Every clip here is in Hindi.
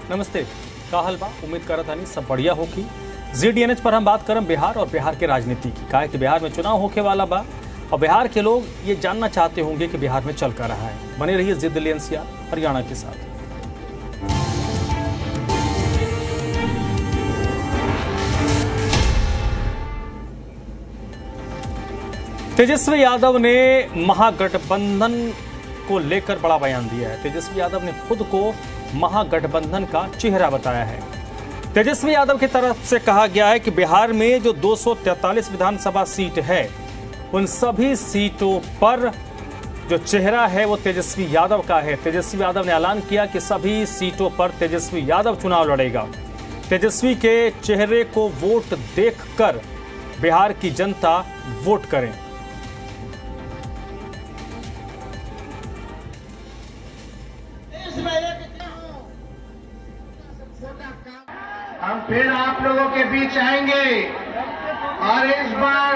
नमस्ते। का हलवा उम्मीद करत हनी सब बढ़िया होगी। ZDNH पर हम बात करम बिहार और बिहार के राजनीति की। काहे कि बिहार में चुनाव होके वाला बा और बिहार के लोग ये जानना चाहते होंगे कि बिहार में चल कर रहा है। बने रहिए ZDNH हरियाणा के साथ। तेजस्वी यादव ने महागठबंधन को लेकर बड़ा बयान दिया है। तेजस्वी यादव ने खुद को महागठबंधन का चेहरा बताया है। तेजस्वी यादव की तरफ से कहा गया है कि बिहार में जो 243 विधानसभा सीट है उन सभी सीटों पर जो चेहरा है वो तेजस्वी यादव का है। तेजस्वी यादव ने ऐलान किया कि सभी सीटों पर तेजस्वी यादव चुनाव लड़ेगा। तेजस्वी के चेहरे को वोट देखकर बिहार की जनता वोट करें। हम फिर आप लोगों के बीच आएंगे और इस बार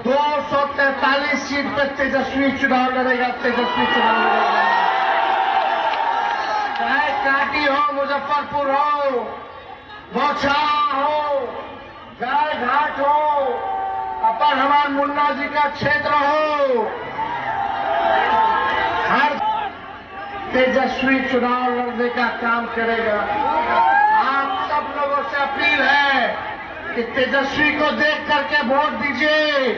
243 सीट पर तेजस्वी चुनाव लड़ेगा। चाहे काटी हो, मुजफ्फरपुर हो, बौछार हो, गाय घाट हो, अपर हमार मुन्ना जी का क्षेत्र हो, हर तेजस्वी चुनाव लड़ने का काम करेगा। आप सब लोगों से अपील है कि तेजस्वी को देख करके वोट दीजिए,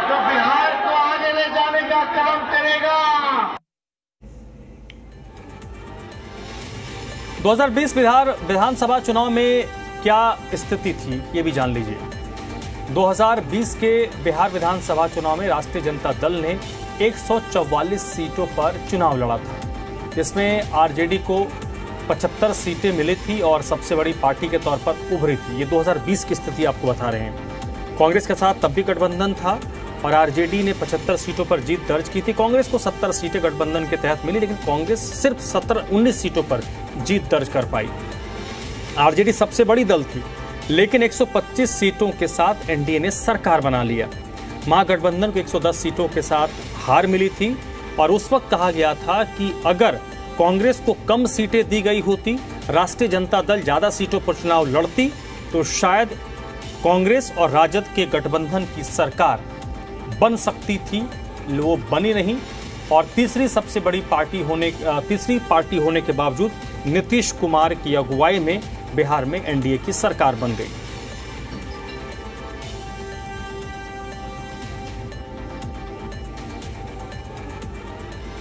तो बिहार को आगे ले जाने का काम करेगा। 2020 विधानसभा चुनाव में क्या स्थिति थी ये भी जान लीजिए। 2020 के बिहार विधानसभा चुनाव में राष्ट्रीय जनता दल ने 144 सीटों पर चुनाव लड़ा था, जिसमें आरजेडी को 75 सीटें मिली थी और सबसे बड़ी पार्टी के तौर पर उभरी थी। ये 2020 की स्थिति आपको बता रहे हैं। कांग्रेस के साथ तब भी गठबंधन था और आरजेडी ने 75 सीटों पर जीत दर्ज की थी। कांग्रेस को 70 सीटें गठबंधन के तहत मिली, लेकिन कांग्रेस सिर्फ 19 सीटों पर जीत दर्ज कर पाई। आरजेडी सबसे बड़ी दल थी, लेकिन 125 सीटों के साथ एनडीए ने सरकार बना लिया। महागठबंधन को 110 सीटों के साथ हार मिली थी और उस वक्त कहा गया था कि अगर कांग्रेस को कम सीटें दी गई होती, राष्ट्रीय जनता दल ज्यादा सीटों पर चुनाव लड़ती, तो शायद कांग्रेस और राजद के गठबंधन की सरकार बन सकती थी। वो बनी नहीं और तीसरी पार्टी होने के बावजूद नीतीश कुमार की अगुवाई में बिहार में एनडीए की सरकार बन गई।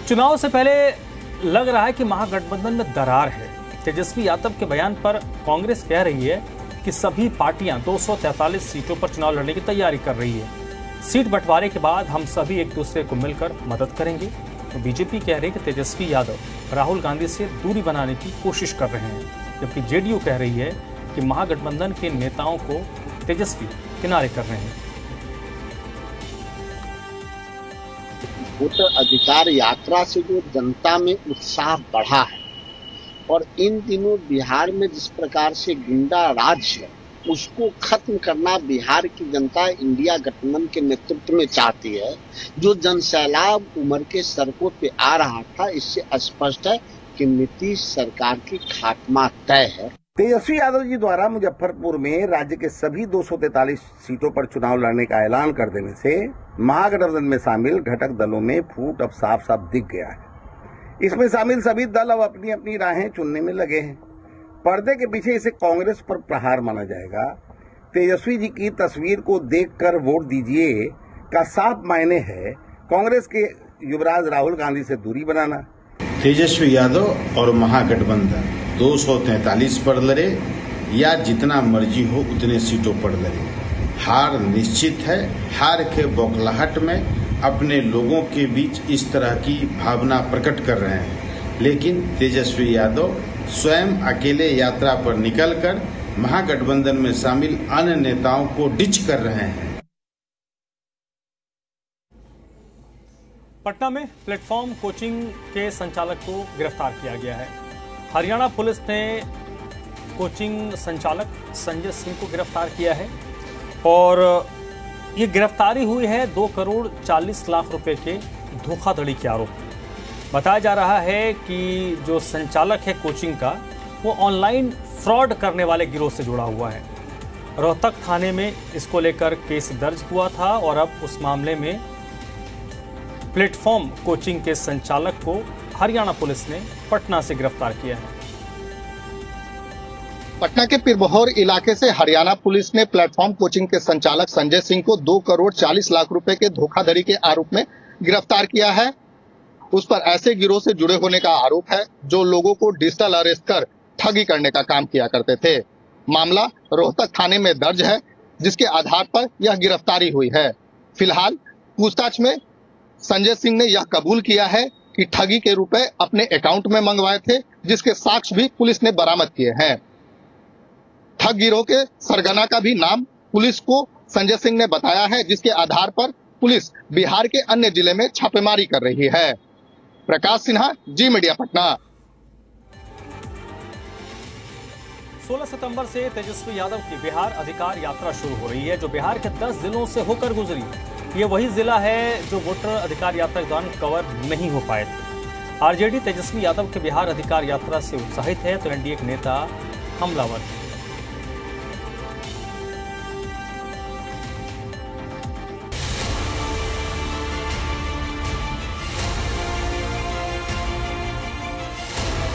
चुनाव से पहले लग रहा है कि महागठबंधन में दरार है। तेजस्वी यादव के बयान पर कांग्रेस कह रही है कि सभी पार्टियां 243 सीटों पर चुनाव लड़ने की तैयारी कर रही है। सीट बंटवारे के बाद हम सभी एक दूसरे को मिलकर मदद करेंगे। तो बीजेपी कह रही है कि तेजस्वी यादव राहुल गांधी से दूरी बनाने की कोशिश कर रहे हैं, जबकि जेडीयू कह रही है कि महागठबंधन के नेताओं को तेजस्वी किनारे कर रहे हैं। वोटर अधिकार यात्रा से जो जनता में उत्साह बढ़ा है और इन दिनों बिहार में जिस प्रकार से गुंडा राज है उसको खत्म करना बिहार की जनता इंडिया गठबंधन के नेतृत्व में चाहती है। जो जनसैलाब उमड़ के सड़कों पे आ रहा था, इससे स्पष्ट है कि नीतीश सरकार की खात्मा तय है। तेजस्वी यादव जी द्वारा मुजफ्फरपुर में राज्य के सभी 243 सीटों पर चुनाव लड़ने का ऐलान कर देने से महागठबंधन में शामिल घटक दलों में फूट अब साफ साफ दिख गया है। इसमें शामिल सभी दल अब अपनी अपनी राहें चुनने में लगे हैं। पर्दे के पीछे इसे कांग्रेस पर प्रहार माना जाएगा। तेजस्वी जी की तस्वीर को देखकर वोट दीजिए का साफ मायने है कांग्रेस के युवराज राहुल गांधी से दूरी बनाना। तेजस्वी यादव और महागठबंधन 243 पर लड़े या जितना मर्जी हो उतने सीटों पर लड़े, हार निश्चित है। हार के बौखलाहट में अपने लोगों के बीच इस तरह की भावना प्रकट कर रहे हैं, लेकिन तेजस्वी यादव स्वयं अकेले यात्रा पर निकलकर महागठबंधन में शामिल अन्य नेताओं को डिच कर रहे हैं। पटना में प्लेटफॉर्म कोचिंग के संचालक को गिरफ्तार किया गया है। हरियाणा पुलिस ने कोचिंग संचालक संजय सिंह को गिरफ्तार किया है और ये गिरफ्तारी हुई है 2 करोड़ 40 लाख रुपए के धोखाधड़ी के आरोप। बताया जा रहा है कि जो संचालक है कोचिंग का वो ऑनलाइन फ्रॉड करने वाले गिरोह से जुड़ा हुआ है। रोहतक थाने में इसको लेकर केस दर्ज हुआ था और अब उस मामले में प्लेटफॉर्म कोचिंग के संचालक को हरियाणा पुलिस ने पटना से गिरफ्तार किया है। पटना के पिरबहौर इलाके से हरियाणा पुलिस ने प्लेटफॉर्म कोचिंग के संचालक संजय सिंह को 2 करोड़ 40 लाख रुपए के धोखाधड़ी के आरोप में गिरफ्तार किया है। उस पर ऐसे गिरोह से जुड़े होने का आरोप है जो लोगों को डिजिटल अरेस्ट कर ठगी करने का काम किया करते थे। मामला रोहतक थाने में दर्ज है, जिसके आधार पर यह गिरफ्तारी हुई है। फिलहाल पूछताछ में संजय सिंह ने यह कबूल किया है कि ठगी के रुपए अपने अकाउंट में मंगवाए थे, जिसके साक्ष्य भी पुलिस ने बरामद किए हैं। ठग गिरोह के सरगना का भी नाम पुलिस को संजय सिंह ने बताया है, जिसके आधार पर पुलिस बिहार के अन्य जिले में छापेमारी कर रही है। प्रकाश सिन्हा, जी मीडिया, पटना। 16 सितंबर से तेजस्वी यादव की बिहार अधिकार यात्रा शुरू हो रही है, जो बिहार के 10 जिलों से होकर गुजरी। ये वही जिला है जो वोटर अधिकार यात्रा के दौरान कवर नहीं हो पाए थे। आरजेडी तेजस्वी यादव के बिहार अधिकार यात्रा से उत्साहित है, तो एनडीए के नेता हमलावर है।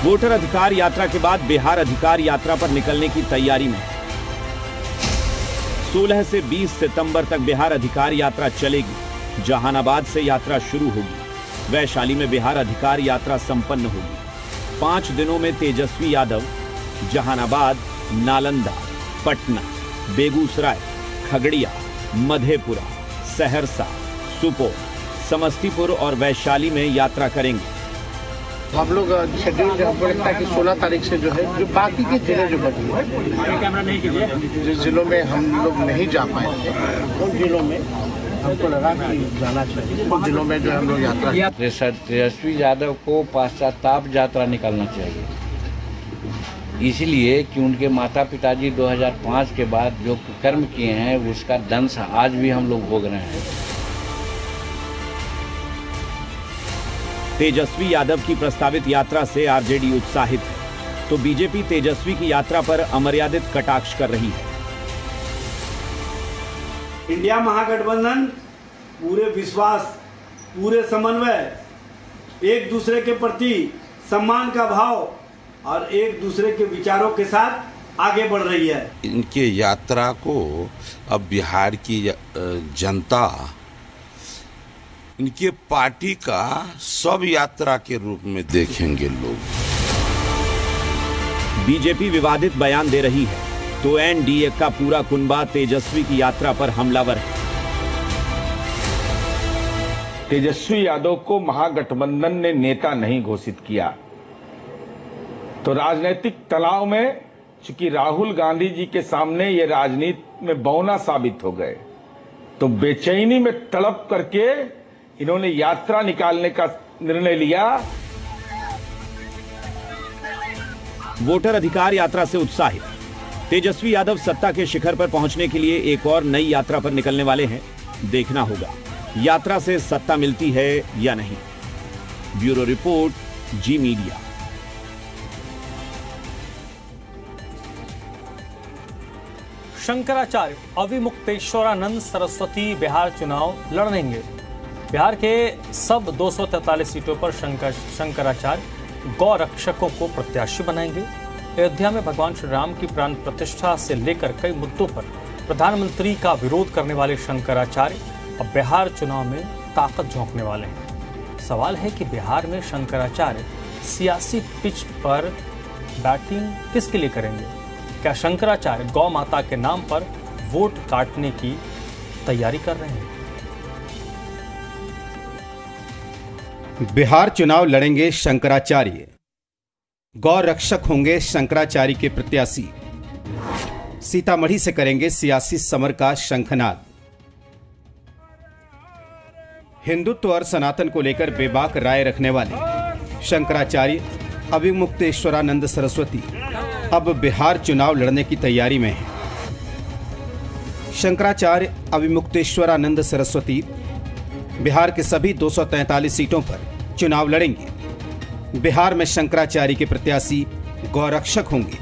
वोटर अधिकार यात्रा के बाद बिहार अधिकार यात्रा पर निकलने की तैयारी में 16 से 20 सितंबर तक बिहार अधिकार यात्रा चलेगी। जहानाबाद से यात्रा शुरू होगी। वैशाली में बिहार अधिकार यात्रा संपन्न होगी। 5 दिनों में तेजस्वी यादव जहानाबाद, नालंदा, पटना, बेगूसराय, खगड़िया, मधेपुरा, सहरसा, सुपौल, समस्तीपुर और वैशाली में यात्रा करेंगे। हम लोग शेड्यूल कि 16 तारीख से जो है, जो बाकी के जिले जो बचे हैं, जिस जिलों में हम लोग नहीं जा पाए थे, उन जिलों में हमको लगा कि जाना चाहिए। उन जिलों में जो हम लोग यात्रा, तेजस्वी यादव को पश्चाताप यात्रा निकालना चाहिए, इसलिए कि उनके माता पिताजी 2005 के बाद जो कर्म किए हैं उसका दंश आज भी हम लोग भोग रहे हैं। तेजस्वी यादव की प्रस्तावित यात्रा से आरजेडी उत्साहित है, तो बीजेपी तेजस्वी की यात्रा पर अमर्यादित कटाक्ष कर रही है। इंडिया महागठबंधन पूरे विश्वास, पूरे समन्वय, एक दूसरे के प्रति सम्मान का भाव और एक दूसरे के विचारों के साथ आगे बढ़ रही है। इनके यात्रा को अब बिहार की जनता इनके पार्टी का सब यात्रा के रूप में देखेंगे लोग। बीजेपी विवादित बयान दे रही है, तो एनडीए का पूरा कुनबा तेजस्वी की यात्रा पर हमलावर है। तेजस्वी यादव को महागठबंधन ने नेता नहीं घोषित किया, तो राजनीतिक तनाव में चूंकि राहुल गांधी जी के सामने ये राजनीति में बौना साबित हो गए, तो बेचैनी में तड़प करके इन्होंने यात्रा निकालने का निर्णय लिया। वोटर अधिकार यात्रा से उत्साहित तेजस्वी यादव सत्ता के शिखर पर पहुंचने के लिए एक और नई यात्रा पर निकलने वाले हैं। देखना होगा यात्रा से सत्ता मिलती है या नहीं। ब्यूरो रिपोर्ट, जी मीडिया। शंकराचार्य अविमुक्तेश्वरानंद सरस्वती बिहार चुनाव लड़ेंगे। बिहार के सब 243 सीटों पर शंकराचार्य गौ रक्षकों को प्रत्याशी बनाएंगे। अयोध्या में भगवान श्री राम की प्राण प्रतिष्ठा से लेकर कई मुद्दों पर प्रधानमंत्री का विरोध करने वाले शंकराचार्य अब बिहार चुनाव में ताकत झोंकने वाले हैं। सवाल है कि बिहार में शंकराचार्य सियासी पिच पर बैटिंग किसके लिए करेंगे? क्या शंकराचार्य गौ माता के नाम पर वोट काटने की तैयारी कर रहे हैं? बिहार चुनाव लड़ेंगे शंकराचार्य, गौ रक्षक होंगे शंकराचार्य के प्रत्याशी। सीतामढ़ी से करेंगे सियासी समर का शंखनाद। हिंदुत्व और सनातन को लेकर बेबाक राय रखने वाले शंकराचार्य अविमुक्तेश्वरानंद सरस्वती अब बिहार चुनाव लड़ने की तैयारी में हैं। शंकराचार्य अविमुक्तेश्वरानंद सरस्वती बिहार के सभी 243 सीटों पर चुनाव लड़ेंगे। बिहार में शंकराचार्य के प्रत्याशी गौरक्षक होंगे।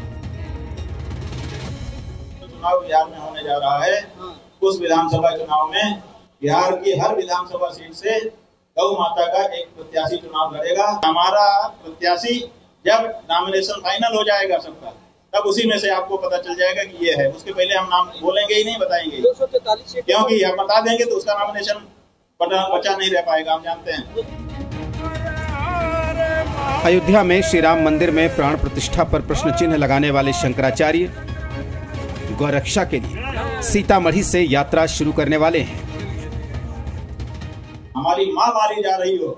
चुनाव बिहार में होने जा रहा है, उस विधानसभा चुनाव में बिहार की हर विधानसभा सीट से गौ माता का एक प्रत्याशी चुनाव लड़ेगा। हमारा प्रत्याशी जब नॉमिनेशन फाइनल हो जाएगा सबका, तब उसी में से आपको पता चल जाएगा कि ये है। उसके पहले हम नाम बोलेंगे ही नहीं, बताएंगे, क्योंकि हम बता देंगे तो उसका नॉमिनेशन बचा नहीं रह पाएगा, हम जानते हैं। अयोध्या में श्री राम मंदिर में प्राण प्रतिष्ठा पर प्रश्न चिन्ह लगाने वाले शंकराचार्य गौरक्षा के लिए सीतामढ़ी से यात्रा शुरू करने वाले हैं। हमारी माँ मारी जा रही हो,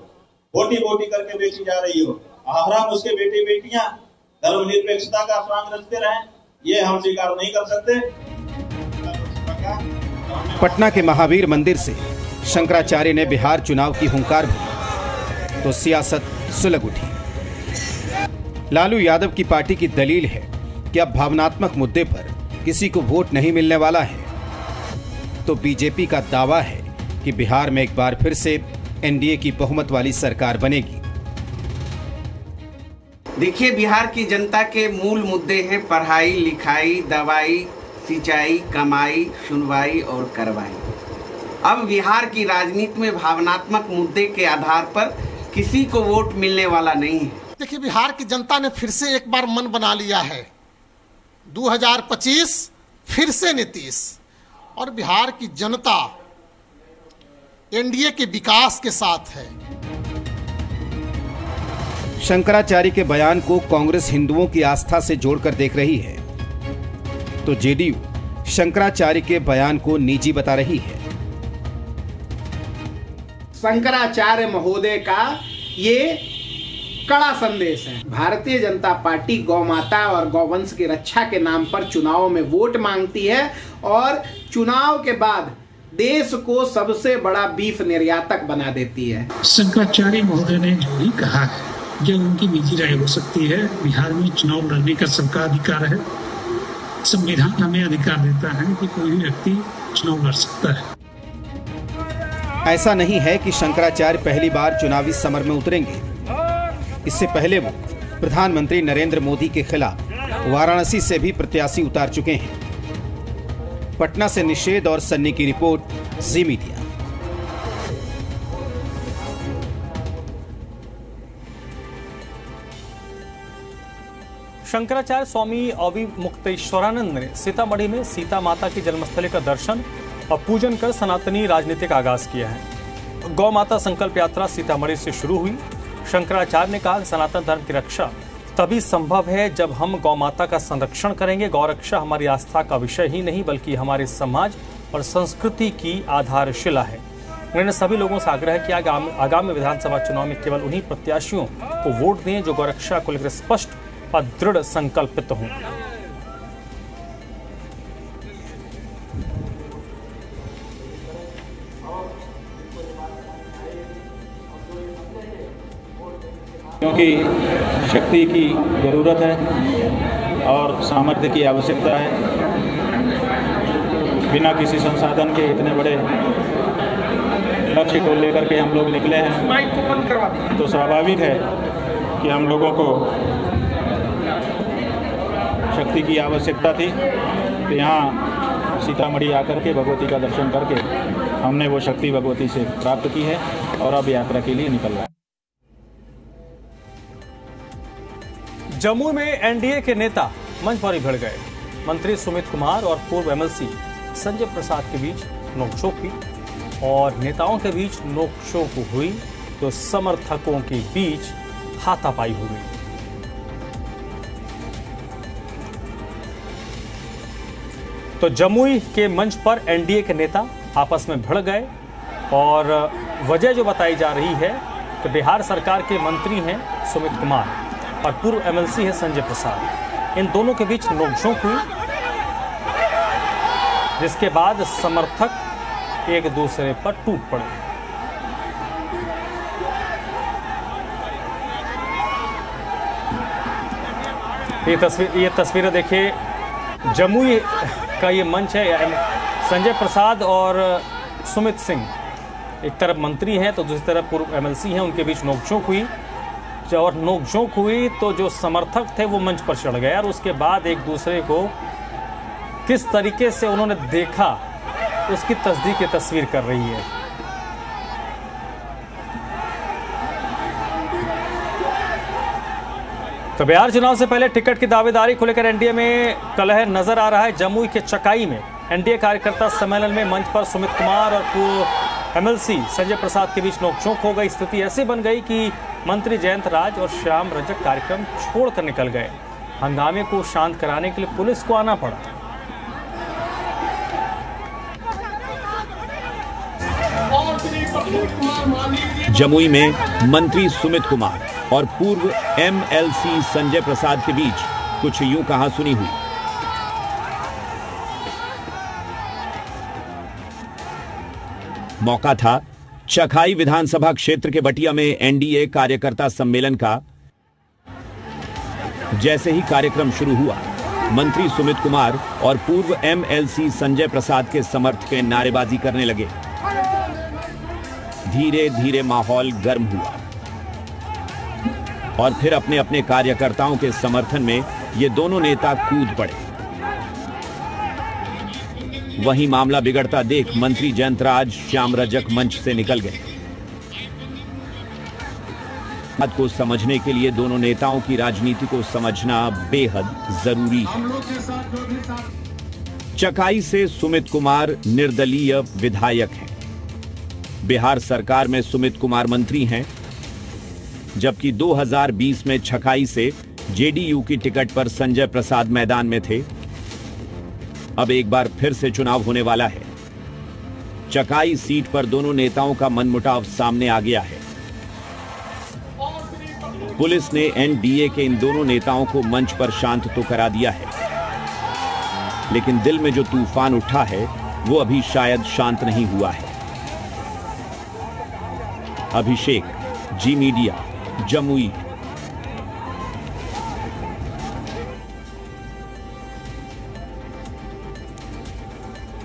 बोटी बोटी करके बेची जा रही हो, हम उसके बेटे बेटियां धर्मनिरपेक्षता का स्वांग रचते रहें, ये हम स्वीकार नहीं कर सकते। पटना के महावीर मंदिर से शंकराचार्य ने बिहार चुनाव की हुंकार भरी तो सियासत सुलग उठी। लालू यादव की पार्टी की दलील है कि अब भावनात्मक मुद्दे पर किसी को वोट नहीं मिलने वाला है, तो बीजेपी का दावा है कि बिहार में एक बार फिर से एनडीए की बहुमत वाली सरकार बनेगी। देखिए, बिहार की जनता के मूल मुद्दे हैं पढ़ाई लिखाई, दवाई, सिंचाई, कमाई, सुनवाई और करवाई। अब बिहार की राजनीति में भावनात्मक मुद्दे के आधार पर किसी को वोट मिलने वाला नहीं है। देखिए, बिहार की जनता ने फिर से एक बार मन बना लिया है, 2025 फिर से नीतीश, और बिहार की जनता एनडीए के विकास के साथ है। शंकराचार्य के बयान को कांग्रेस हिंदुओं की आस्था से जोड़कर देख रही है, तो जेडीयू शंकराचार्य के बयान को निजी बता रही है। शंकराचार्य महोदय का ये कड़ा संदेश है। भारतीय जनता पार्टी गौ माता और गौवंश की रक्षा के नाम पर चुनाव में वोट मांगती है और चुनाव के बाद देश को सबसे बड़ा बीफ निर्यातक बना देती है। शंकराचार्य महोदय ने जो भी कहा है, यह उनकी निजी राय हो सकती है। बिहार में चुनाव लड़ने का सबका अधिकार है। संविधान हमें अधिकार देता है कि कोई भी व्यक्ति चुनाव लड़ सकता है। ऐसा नहीं है कि शंकराचार्य पहली बार चुनावी समर में उतरेंगे। इससे पहले वो प्रधानमंत्री नरेंद्र मोदी के खिलाफ वाराणसी से भी प्रत्याशी उतार चुके हैं। पटना से निषेध और सन्नी की रिपोर्ट, जी मीडिया। शंकराचार्य स्वामी अविमुक्तेश्वरानंद ने सीतामढ़ी में सीता माता की जन्मस्थली का दर्शन और पूजन कर सनातनी राजनीति का आगाज किया है। गौ माता संकल्प यात्रा सीतामढ़ी से शुरू हुई। शंकराचार्य ने कहा कि सनातन धर्म की रक्षा तभी संभव है जब हम गौ माता का संरक्षण करेंगे। गौरक्षा हमारी आस्था का विषय ही नहीं बल्कि हमारे समाज और संस्कृति की आधारशिला है। उन्होंने सभी लोगों से आग्रह किया कि आगामी विधानसभा चुनाव में केवल उन्हीं प्रत्याशियों को वोट दें जो गौरक्षा को लेकर स्पष्ट और दृढ़ संकल्पित हों। क्योंकि शक्ति की जरूरत है और सामर्थ्य की आवश्यकता है। बिना किसी संसाधन के इतने बड़े लक्ष्य को लेकर के हम लोग निकले हैं, तो स्वाभाविक है कि हम लोगों को शक्ति की आवश्यकता थी। तो यहाँ सीतामढ़ी आकर के भगवती का दर्शन करके हमने वो शक्ति भगवती से प्राप्त की है और अब यात्रा के लिए निकल रहा है। जम्मू में एनडीए के नेता मंच पर ही भिड़ गए। मंत्री सुमित कुमार और पूर्व एमएलसी संजय प्रसाद के बीच नोकझोंक हुई और नेताओं के बीच नोकझोंक हुई तो समर्थकों के बीच हाथापाई हो गई। तो जमुई के मंच पर एनडीए के नेता आपस में भिड़ गए और वजह जो बताई जा रही है कि बिहार सरकार के मंत्री हैं सुमित कुमार और पूर्व एमएलसी है संजय प्रसाद। इन दोनों के बीच नोकझोंक हुई, जिसके बाद समर्थक एक दूसरे पर टूट पड़े। ये तस्वीरें देखिए, जमुई का ये मंच है। संजय प्रसाद और सुमित सिंह एक तरफ मंत्री हैं तो दूसरी तरफ पूर्व एमएलसी हैं, उनके बीच नोकझोंक हुई। और नोकझोंक हुई तो जो समर्थक थे वो मंच पर चढ़ गए और उसके बाद एक दूसरे को किस तरीके से उन्होंने देखा उसकी तस्दीक की तस्वीर कर रही है। तो बिहार चुनाव से पहले टिकट की दावेदारी को लेकर एनडीए में कलह नजर आ रहा है। जमुई के चकाई में एनडीए कार्यकर्ता सम्मेलन में मंच पर सुमित कुमार और पूर्व एमएलसी संजय प्रसाद के बीच नोकझोंक हो गई। स्थिति ऐसी बन गई कि मंत्री जयंत राज और श्याम रजक कार्यक्रम छोड़कर निकल गए। हंगामे को शांत कराने के लिए पुलिस को आना पड़ा। जमुई में मंत्री सुमित कुमार और पूर्व एमएलसी संजय प्रसाद के बीच कुछ यूं कहासुनी हुई। मौका था चकाई विधानसभा क्षेत्र के बटिया में एनडीए कार्यकर्ता सम्मेलन का। जैसे ही कार्यक्रम शुरू हुआ, मंत्री सुमित कुमार और पूर्व एमएलसी संजय प्रसाद के समर्थक नारेबाजी करने लगे। धीरे धीरे माहौल गर्म हुआ और फिर अपने अपने कार्यकर्ताओं के समर्थन में ये दोनों नेता कूद पड़े। वहीं मामला बिगड़ता देख मंत्री जयंत राज श्याम रजक मंच से निकल गए। बात को समझने के लिए दोनों नेताओं की राजनीति को समझना बेहद जरूरी है। चकाई से सुमित कुमार निर्दलीय विधायक हैं। बिहार सरकार में सुमित कुमार मंत्री हैं, जबकि 2020 में चकाई से जेडीयू की टिकट पर संजय प्रसाद मैदान में थे। अब एक बार फिर से चुनाव होने वाला है। चकाई सीट पर दोनों नेताओं का मनमुटाव सामने आ गया है। पुलिस ने एनडीए के इन दोनों नेताओं को मंच पर शांत तो करा दिया है, लेकिन दिल में जो तूफान उठा है वो अभी शायद शांत नहीं हुआ है। अभिषेक, जी मीडिया, जमुई।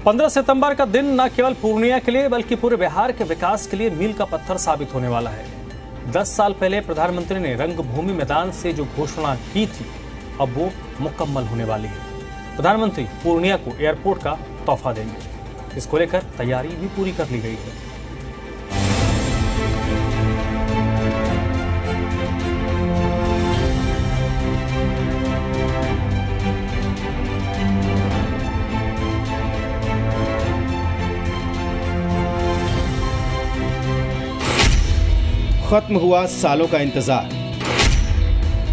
पंद्रह सितंबर का दिन न केवल पूर्णिया के लिए बल्कि पूरे बिहार के विकास के लिए मील का पत्थर साबित होने वाला है। 10 साल पहले प्रधानमंत्री ने रंगभूमि मैदान से जो घोषणा की थी, अब वो मुकम्मल होने वाली है। प्रधानमंत्री पूर्णिया को एयरपोर्ट का तोहफा देंगे। इसको लेकर तैयारी भी पूरी कर ली गई है। खत्म हुआ सालों का इंतजार,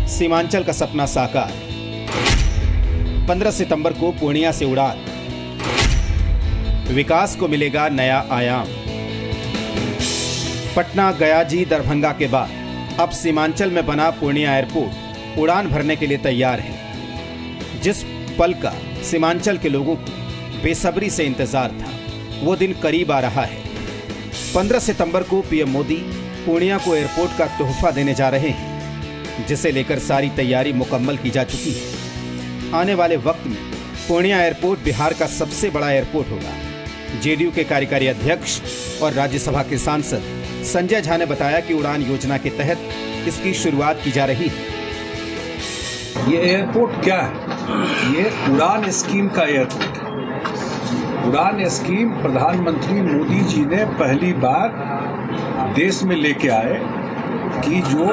सीमांचल का सपना साकार। 15 सितंबर को पूर्णिया से उड़ान, विकास को मिलेगा नया आयाम। पटना, गयाजी, दरभंगा के बाद अब सीमांचल में बना पूर्णिया एयरपोर्ट उड़ान भरने के लिए तैयार है। जिस पल का सीमांचल के लोगों को बेसब्री से इंतजार था, वो दिन करीब आ रहा है। 15 सितंबर को पीएम मोदी पूर्णिया को एयरपोर्ट का तोहफा देने जा रहे हैं, जिसे लेकर सारी तैयारी मुकम्मल की जा चुकी है। आने वाले वक्त में पूर्णिया एयरपोर्ट बिहार का सबसे बड़ा एयरपोर्ट होगा। जेडीयू के कार्यकारी अध्यक्ष और राज्यसभा के सांसद संजय झा ने बताया कि उड़ान योजना के तहत इसकी शुरुआत की जा रही है। ये एयरपोर्ट क्या है? ये उड़ान स्कीम का एयरपोर्ट है। उड़ान स्कीम प्रधानमंत्री मोदी जी ने पहली बार देश में लेके आए कि जो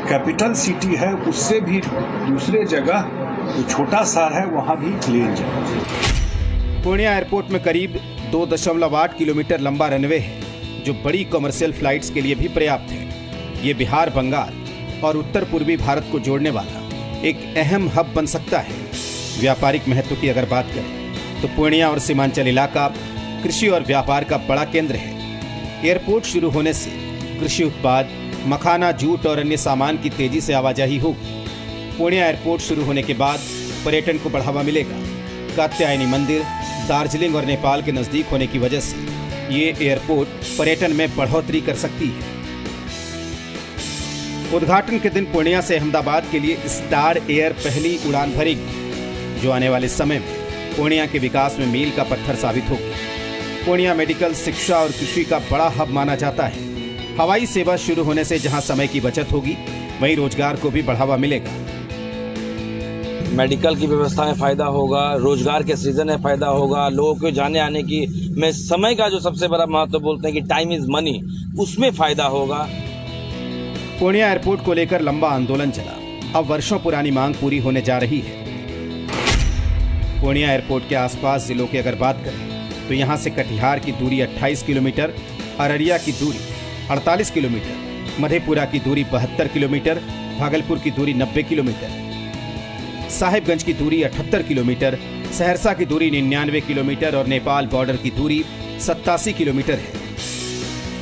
कैपिटल सिटी है उससे भी दूसरे जगह जो छोटा शहर है वहां भी ले जाए। पूर्णिया एयरपोर्ट में करीब 2.8 किलोमीटर लंबा रनवे है, जो बड़ी कमर्शियल फ्लाइट्स के लिए भी पर्याप्त है। ये बिहार, बंगाल और उत्तर पूर्वी भारत को जोड़ने वाला एक अहम हब बन सकता है। व्यापारिक महत्व की अगर बात करें तो पूर्णिया और सीमांचल इलाका कृषि और व्यापार का बड़ा केंद्र है। एयरपोर्ट शुरू होने से कृषि उत्पाद, मखाना, जूट और अन्य सामान की तेजी से आवाजाही होगी। पूर्णिया एयरपोर्ट शुरू होने के बाद पर्यटन को बढ़ावा मिलेगा। कात्यायनी मंदिर, दार्जिलिंग और नेपाल के नजदीक होने की वजह से ये एयरपोर्ट पर्यटन में बढ़ोतरी कर सकती है। उद्घाटन के दिन पूर्णिया से अहमदाबाद के लिए स्टार एयर पहली उड़ान भरेगी, जो आने वाले समय में पूर्णिया के विकास में मील का पत्थर साबित होगी। पूर्णिया मेडिकल, शिक्षा और कृषि का बड़ा हब माना जाता है। हवाई सेवा शुरू होने से जहां समय की बचत होगी, वहीं रोजगार को भी बढ़ावा मिलेगा। मेडिकल की व्यवस्था में फायदा होगा, रोजगार के सृजन में फायदा होगा, लोगों को जाने आने की में समय का जो सबसे बड़ा महत्व बोलते हैं कि टाइम इज मनी, उसमें फायदा होगा। पूर्णिया एयरपोर्ट को लेकर लंबा आंदोलन चला। अब वर्षों पुरानी मांग पूरी होने जा रही है। पूर्णिया एयरपोर्ट के आसपास जिलों की अगर बात करें तो यहां से कटिहार की दूरी 28 किलोमीटर, अररिया की दूरी 48 किलोमीटर, मधेपुरा की दूरी 72 किलोमीटर, भागलपुर की दूरी 90 किलोमीटर, साहिबगंज की दूरी 78 किलोमीटर, सहरसा की दूरी 99 किलोमीटर और नेपाल बॉर्डर की दूरी 87 किलोमीटर है।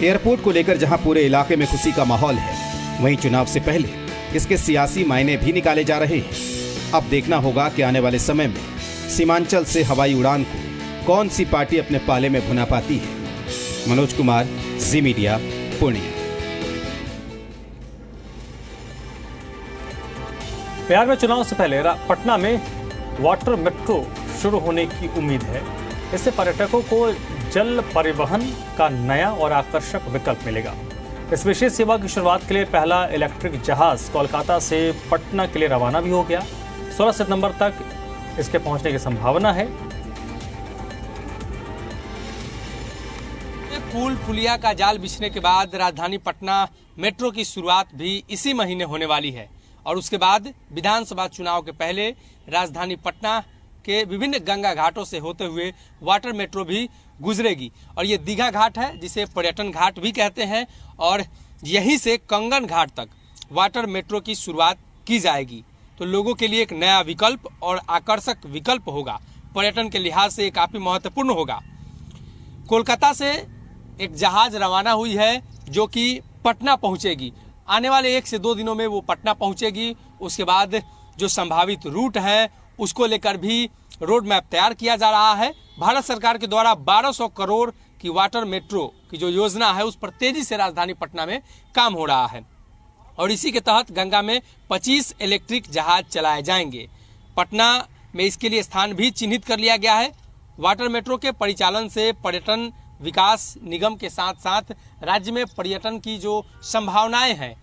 एयरपोर्ट को लेकर जहां पूरे इलाके में खुशी का माहौल है, वहीं चुनाव से पहले इसके सियासी मायने भी निकाले जा रहे हैं। अब देखना होगा कि आने वाले समय में सीमांचल से हवाई उड़ान को कौन सी पार्टी अपने पाले में भुना पाती है। मनोज कुमार, जी मीडिया, पूर्णिया। बिहार में चुनाव से पहले पटना में वाटर मेट्रो शुरू होने की उम्मीद है। इससे पर्यटकों को जल परिवहन का नया और आकर्षक विकल्प मिलेगा। इस विशेष सेवा की शुरुआत के लिए पहला इलेक्ट्रिक जहाज कोलकाता से पटना के लिए रवाना भी हो गया। 16 सितंबर तक इसके पहुंचने की संभावना है। पुल पुलिया का जाल बिछने के बाद राजधानी पटना मेट्रो की शुरुआत भी इसी महीने होने वाली है और उसके बाद विधानसभा चुनाव के पहले राजधानी पटना के विभिन्न गंगा घाटों से होते हुए वाटर मेट्रो भी गुजरेगी। और ये दीघा घाट है जिसे पर्यटन घाट भी कहते हैं और यहीं से कंगन घाट तक वाटर मेट्रो की शुरुआत की जाएगी। तो लोगों के लिए एक नया विकल्प और आकर्षक विकल्प होगा। पर्यटन के लिहाज से काफी महत्वपूर्ण होगा। कोलकाता से एक जहाज रवाना हुई है जो कि पटना पहुंचेगी। आने वाले 1 से 2 दिनों में वो पटना पहुंचेगी। उसके बाद जो संभावित रूट है उसको लेकर भी रोड मैप तैयार किया जा रहा है। भारत सरकार के द्वारा 1200 करोड़ की वाटर मेट्रो की जो योजना है उस पर तेजी से राजधानी पटना में काम हो रहा है और इसी के तहत गंगा में 25 इलेक्ट्रिक जहाज चलाए जाएंगे। पटना में इसके लिए स्थान भी चिन्हित कर लिया गया है। वाटर मेट्रो के परिचालन से पर्यटन विकास निगम के साथ साथ राज्य में पर्यटन की जो संभावनाएं हैं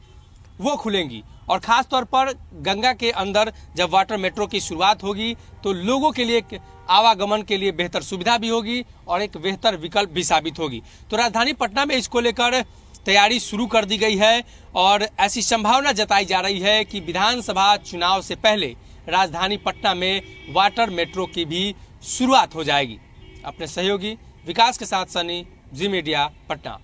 वो खुलेंगी और खास तौर पर गंगा के अंदर जब वाटर मेट्रो की शुरुआत होगी तो लोगों के लिए एक आवागमन के लिए बेहतर सुविधा भी होगी और एक बेहतर विकल्प भी साबित होगी। तो राजधानी पटना में इसको लेकर तैयारी शुरू कर दी गई है और ऐसी संभावना जताई जा रही है कि विधानसभा चुनाव से पहले राजधानी पटना में वाटर मेट्रो की भी शुरुआत हो जाएगी। अपने सहयोगी विकास के साथ सनी, जी मीडिया, पटना।